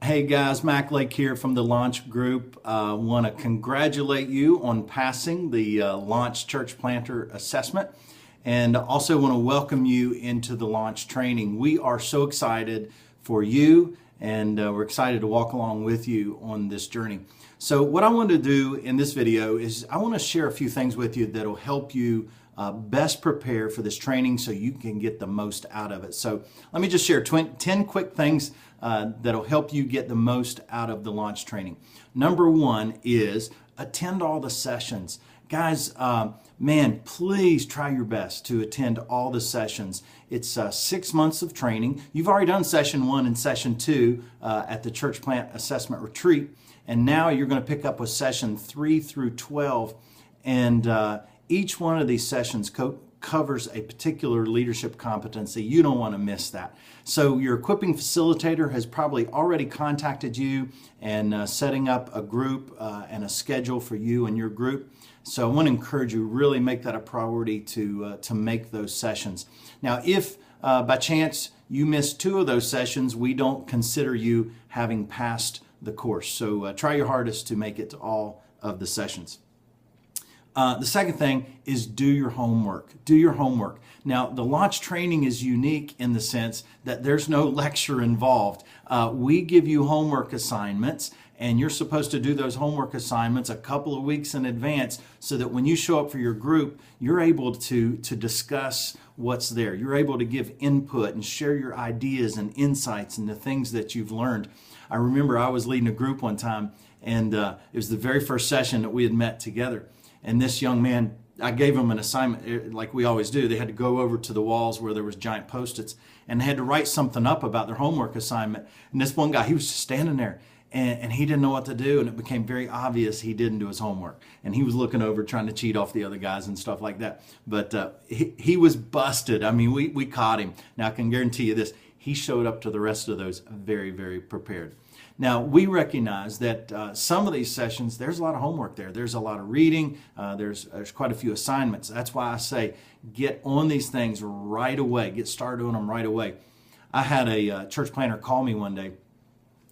Hey guys, Mac Lake here from the Launch Group. Want to congratulate you on passing the Launch Church Planter Assessment, and also want to welcome you into the Launch Training. We are so excited for you, and we're excited to walk along with you on this journey. So what I want to do in this video is I want to share a few things with you that will help you best prepare for this training so you can get the most out of it. So let me just share 10 quick things that'll help you get the most out of the launch training. Number one is attend all the sessions. Guys, man, please try your best to attend all the sessions. It's 6 months of training. You've already done session 1 and session 2 at the Church Plant Assessment Retreat, and now you're going to pick up with session 3 through 12, and each one of these sessions covers a particular leadership competency. You don't want to miss that. So your equipping facilitator has probably already contacted you and setting up a group and a schedule for you and your group. So I want to encourage you, really make that a priority to make those sessions. Now, if by chance you miss 2 of those sessions, we don't consider you having passed the course. So try your hardest to make it to all of the sessions. The second thing is do your homework. Do your homework. Now, the launch training is unique in the sense that there's no lecture involved. We give you homework assignments, and you're supposed to do those homework assignments a couple of weeks in advance so that when you show up for your group, you're able to discuss what's there. You're able to give input and share your ideas and insights and the things that you've learned. I remember I was leading a group one time, and it was the very first session that we had met together. And this young man, I gave him an assignment like we always do. They had to go over to the walls where there was giant Post-its, and they had to write something up about their homework assignment. And this one guy, he was just standing there, and he didn't know what to do, and it became very obvious he didn't do his homework. And he was looking over trying to cheat off the other guys and stuff like that. But he was busted. I mean, we caught him. Now, I can guarantee you this. He showed up to the rest of those very, very prepared. Now, we recognize that some of these sessions, there's a lot of homework there. There's a lot of reading. There's quite a few assignments. That's why I say get on these things right away. Get started on them right away. I had a church planter call me one day.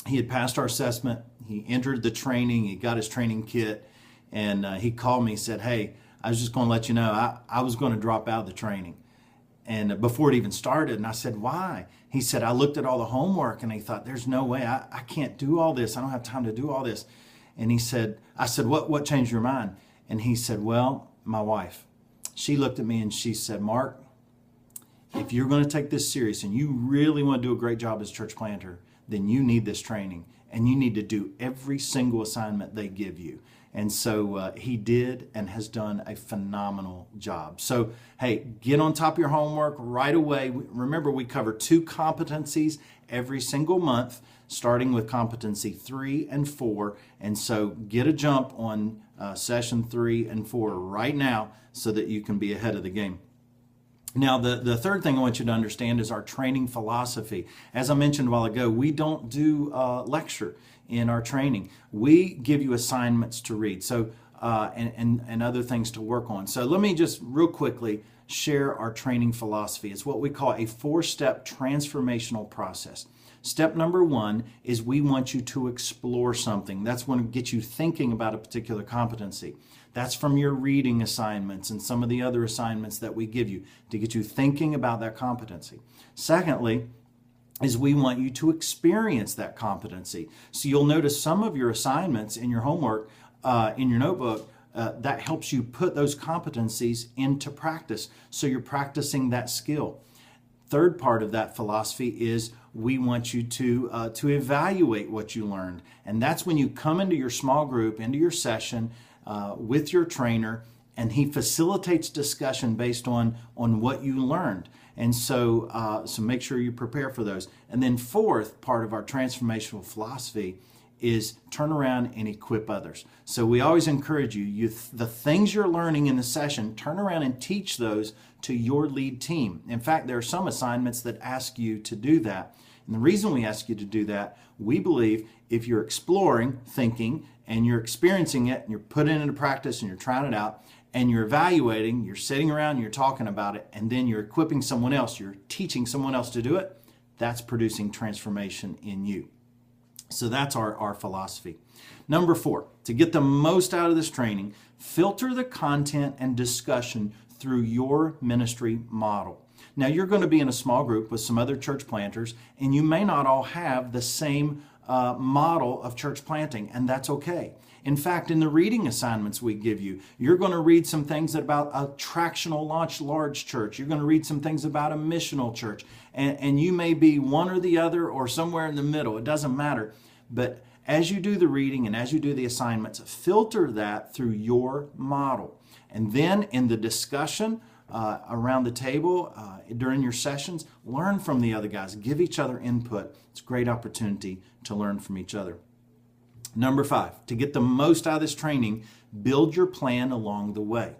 He had passed our assessment. He entered the training. He got his training kit. And he called me and said, hey, I was just going to let you know, I was going to drop out of the training. And before it even started, and I said, why? He said, I looked at all the homework and he thought, there's no way, I can't do all this. I don't have time to do all this. And he said, I said, what changed your mind? And he said, well, my wife. She looked at me and she said, Mark, if you're going to take this serious and you really want to do a great job as church planter, then you need this training and you need to do every single assignment they give you. And so he did and has done a phenomenal job. So, hey, get on top of your homework right away. Remember, we cover 2 competencies every single month, starting with competency 3 and 4. And so get a jump on session 3 and 4 right now so that you can be ahead of the game. Now, the third thing I want you to understand is our training philosophy. As I mentioned a while ago, we don't do lecture in our training. We give you assignments to read, so and other things to work on. So let me just real quickly share our training philosophy. It's what we call a 4-step transformational process. Step number 1 is we want you to explore something. That's when it gets you thinking about a particular competency. That's from your reading assignments and some of the other assignments that we give you to get you thinking about that competency. Secondly, is we want you to experience that competency. So you'll notice some of your assignments in your homework, in your notebook, that helps you put those competencies into practice. So you're practicing that skill. Third part of that philosophy is we want you to evaluate what you learned. And that's when you come into your small group, into your session with your trainer, and he facilitates discussion based on what you learned. And so, so make sure you prepare for those. And then fourth part of our transformational philosophy is turn around and equip others. So we always encourage you, the things you're learning in the session, turn around and teach those to your lead team. In fact, there are some assignments that ask you to do that. And the reason we ask you to do that, we believe if you're exploring, thinking, and you're experiencing it, and you're putting it into practice, and you're trying it out, and you're evaluating, you're sitting around, and you're talking about it, and then you're equipping someone else, you're teaching someone else to do it, that's producing transformation in you. So that's our philosophy. Number 4, to get the most out of this training, filter the content and discussion through your ministry model. Now, you're going to be in a small group with some other church planters, and you may not all have the same model of church planting, and that's okay. In fact, in the reading assignments we give you, you're going to read some things about a tractional launch large church. You're going to read some things about a missional church. And you may be one or the other or somewhere in the middle. It doesn't matter. But as you do the reading and as you do the assignments, filter that through your model. And then in the discussion around the table during your sessions, learn from the other guys. Give each other input. It's a great opportunity to learn from each other. Number 5, to get the most out of this training, build your plan along the way.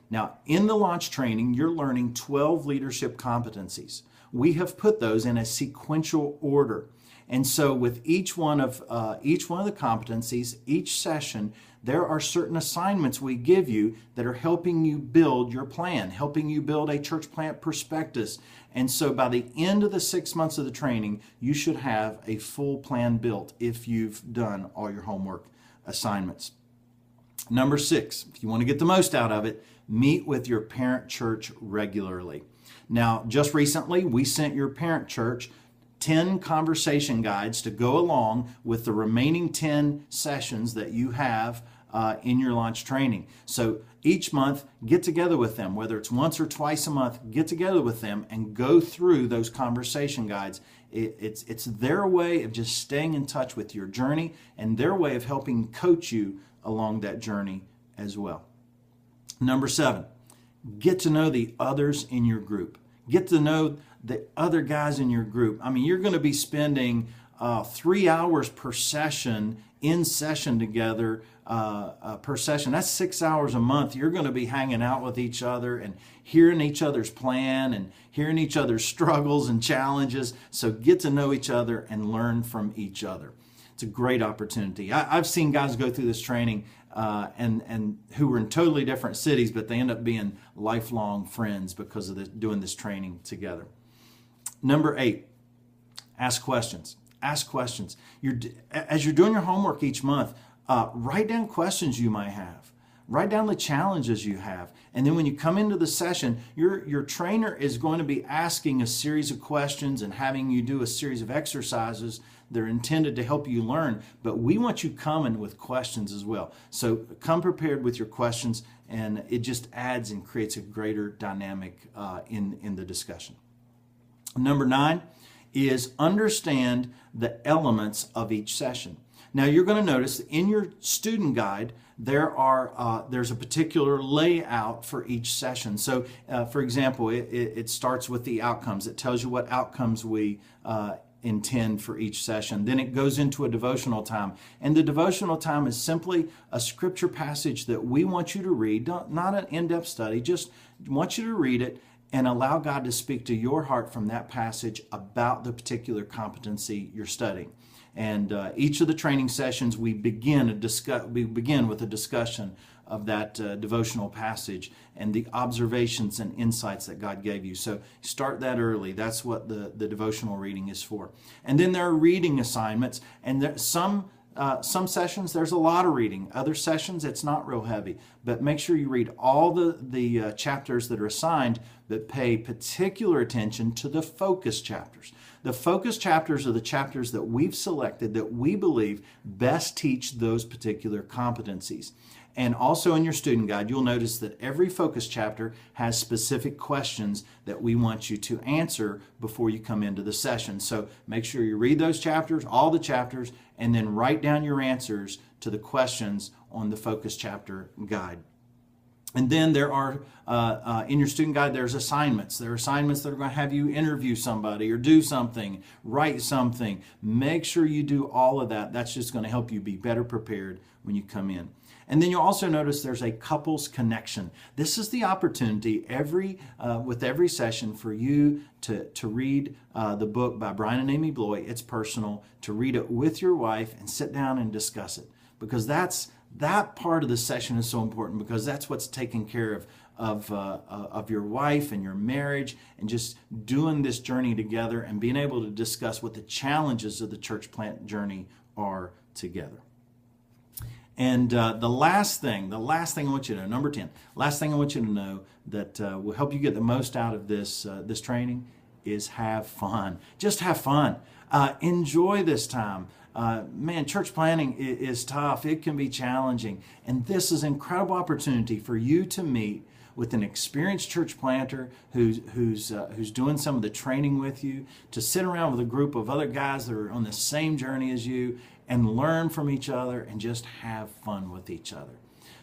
Now, in the launch training, you're learning 12 leadership competencies. We have put those in a sequential order. And so with each one of the competencies, each session, there are certain assignments we give you that are helping you build your plan, helping you build a church plant prospectus. And so by the end of the 6 months of the training, you should have a full plan built if you've done all your homework assignments. Number 6, if you want to get the most out of it, meet with your parent church regularly. Now, just recently, we sent your parent church 10 conversation guides to go along with the remaining 10 sessions that you have in your launch training. So each month, get together with them, whether it's once or twice a month, get together with them and go through those conversation guides. It's their way of just staying in touch with your journey and their way of helping coach you along that journey as well. Number 7, get to know the others in your group. Get to know the other guys in your group. I mean, you're going to be spending 3 hours per session in session together per session. That's 6 hours a month. You're going to be hanging out with each other and hearing each other's plan and hearing each other's struggles and challenges. So get to know each other and learn from each other. It's a great opportunity. I've seen guys go through this training and who were in totally different cities, but they end up being lifelong friends because of doing this training together. Number 8, ask questions. Ask questions. As you're doing your homework each month, write down questions you might have. Write down the challenges you have. And then when you come into the session, your trainer is going to be asking a series of questions and having you do a series of exercises that are intended to help you learn. But we want you coming with questions as well. So come prepared with your questions, and it just adds and creates a greater dynamic in the discussion. Number 9 is understand the elements of each session. Now you're going to notice in your student guide there's a particular layout for each session. So for example, it starts with the outcomes. It tells you what outcomes we intend for each session. Then it goes into a devotional time. And the devotional time is simply a scripture passage that we want you to read, not an in-depth study, just want you to read it and allow God to speak to your heart from that passage about the particular competency you're studying. And each of the training sessions, we begin with a discussion of that devotional passage and the observations and insights that God gave you. So start that early. That's what the devotional reading is for. And then there are reading assignments, and some sessions there's a lot of reading. Other sessions it's not real heavy. But make sure you read all the chapters that are assigned, but pay particular attention to the focus chapters. The focus chapters are the chapters that we've selected that we believe best teach those particular competencies. And also in your student guide, you'll notice that every focus chapter has specific questions that we want you to answer before you come into the session. So make sure you read those chapters, all the chapters, and then write down your answers to the questions on the focus chapter guide. And then there are, in your student guide, there's assignments. There are assignments that are going to have you interview somebody or do something, write something. Make sure you do all of that. That's just going to help you be better prepared when you come in. And then you'll also notice there's a couples connection. This is the opportunity with every session for you to read the book by Brian and Amy Bloy. It's personal, to read it with your wife and sit down and discuss it. Because that part of the session is so important, because that's what's taking care of your wife and your marriage, and just doing this journey together and being able to discuss what the challenges of the church plant journey are together. And the last thing I want you to know, number 10, last thing I want you to know that will help you get the most out of this training is have fun. Just have fun. Enjoy this time. Man, church planning is tough. It can be challenging. And this is an incredible opportunity for you to meet with an experienced church planter who's doing some of the training with you, to sit around with a group of other guys that are on the same journey as you and learn from each other and just have fun with each other.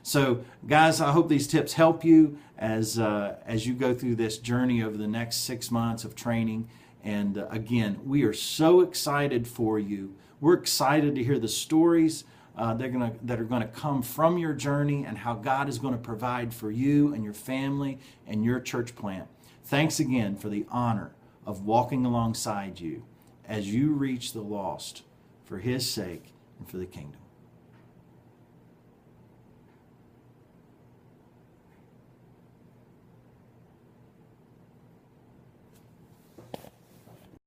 So, guys, I hope these tips help you as you go through this journey over the next 6 months of training. And again, we are so excited for you. We're excited to hear the stories that are going to come from your journey and how God is going to provide for you and your family and your church plant. Thanks again for the honor of walking alongside you as you reach the lost for His sake and for the kingdom.